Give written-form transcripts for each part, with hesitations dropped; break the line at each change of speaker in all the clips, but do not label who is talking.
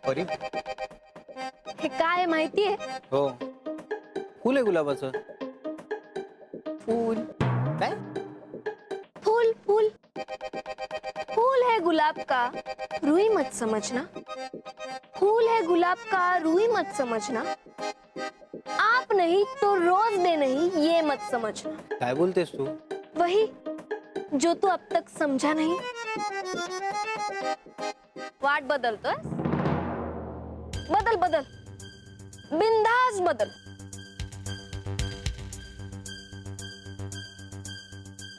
परी
हे काय आहे माहितीये?
हो, फुल आहे गुलाबाचं.
फूल
काय?
फूल फूल फूल है गुलाब का रूई मत समझना, फूल है गुलाब का रूई मत समझना, आप नहीं तो रोज दे नहीं ये मत समझना.
काय बोलतेस तू?
वही जो तू अब तक समझा नहीं. वाट बदलतोय? बदल बदल, बिंदास बदल.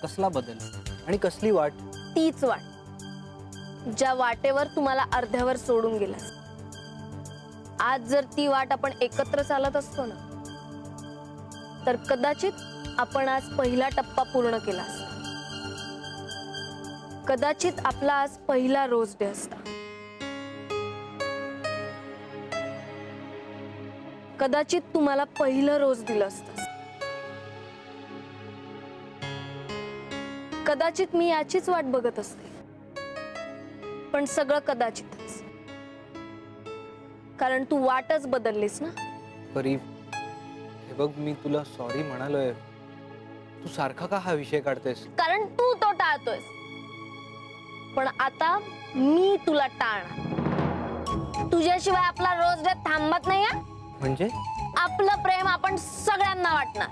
कसला बदल आणि कसली वाट?
तीच वाट ज्या वाटेवर तुम्हाला अर्ध्यावर सोडून गेलास. आज जर ती वाट आपण एकत्र चालत असतो ना, तर कदाचित आपण आज पहिला टप्पा पूर्ण केला असता. कदाचित आपला आज पहिला रोज डे असता. कदाचित तुम्हाला पहिलं रोज दिलं असतं. कदाचित मी याचीच वाट बघत असते. पण सगळं कदाचितच, कारण तू वाटच बदललीस ना.
परी हे बघ, मी तुला सॉरी म्हणालोय, तू सारखा का हा विषय काढतेस?
कारण तू तो टाळतोयस. पण आता मी तुला टाळणार. तुझ्याशिवाय आपला रोज डे थांबत नाही.
म्हणजे
आपलं प्रेम आपण सगळ्यांना वाटणार.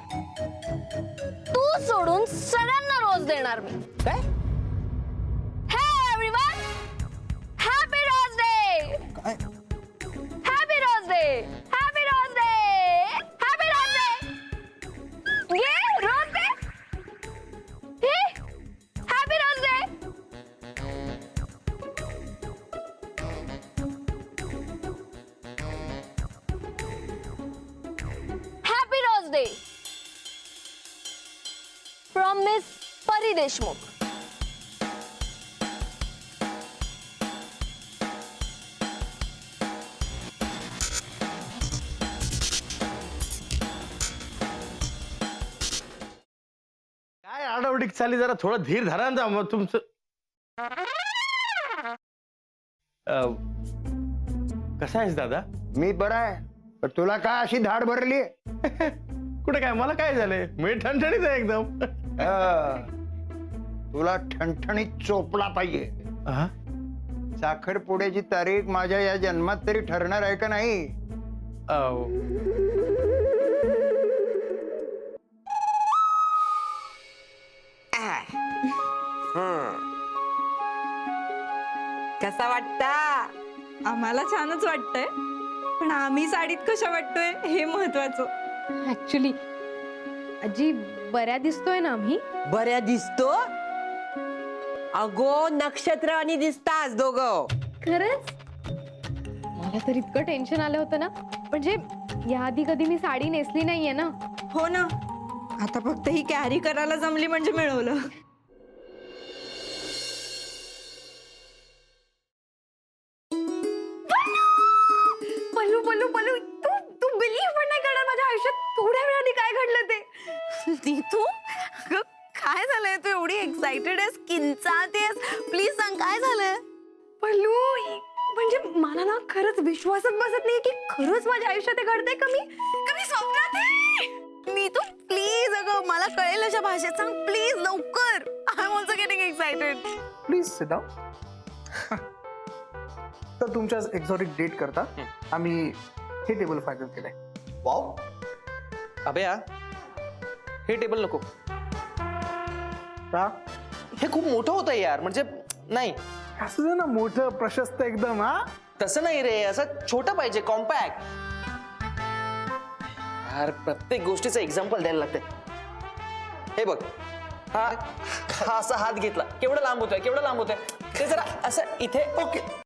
तू सोडून सगळ्यांना रोज देणार मी.
काय?
Hey everyone, happy rose day.
काय?
Happy rose day. Happy rose day. Happy rose day. ये rose day. Hey happy rose day. Happy rose day from Miss Pari Deshmukh.
काय आडावडीक चाली, जरा थोडं धीर धरा ना मग तुमचं. कसा आहेस दादा?
मी बरा आहे, पण तुला काय अशी धाड भरली?
कुठे काय, मला काय झालंय? मी ठणठणीत आहे एकदम.
तुला ठणठणीत चोपला पाहिजे.
हा?
साखरपुड्याची तारीख माझ्या या जन्मात तरी ठरणार आहे का नाही?
कसा वाटता?
आम्हाला छानच वाटतंय, पण आम्ही साडीत कशा वाटतोय हे महत्वाचं.
ऍक्च्युली आजी बऱ्या दिसतोय ना आम्ही.
बऱ्या दिसतो? अगो नक्षत्रावानी दिसतास दोघं.
खरंच मला तर इतकं टेन्शन आलं होतं ना, म्हणजे याआधी कधी मी साडी नेसली नाहीये ना.
हो ना, आता फक्त ही कॅरी करायला जमली म्हणजे मिळवलं.
पल्लू पल्लू पल्लू, तू तू बिलीव्ह पण नाही करणार माझ्या आयुष्यात थोड्या वेळाने काय घडलं ते.
नीतू, अगं काय झालंय? तू एवढी एक्साइटेड आहेस, किंचाळतेस, प्लीज सांग काय झालंय?
पल्लू म्हणजे मला ना खरंच विश्वासच बसत नाही की खरंच माझ्या आयुष्यात हे घडतंय. कमी स्वप्नात आहे.
नीतू प्लीज, अगं मला कळेल अशा भाषेत सांग प्लीज, लवकर. I am also getting excited.
Please sit down. तर तुमच्या एक्झॉटिक डेट करता आम्ही हे टेबल फायनल केलंय.
वाव अभया, हे टेबल नको.
का?
हे खूप मोठं होतं यार, म्हणजे नाही.
असं दे ना, मोठं प्रशस्त एकदम. हा
तसं नाही रे, असं छोटं पाहिजे, कॉम्पॅक्ट. यार प्रत्येक गोष्टीचं एक्झाम्पल द्यायला लागतंय. हे बघ, हा हा असा हात घेतला, केवढं लांब होतोय, केवढं लांब होतोय. ते जरा असं इथे.
ओके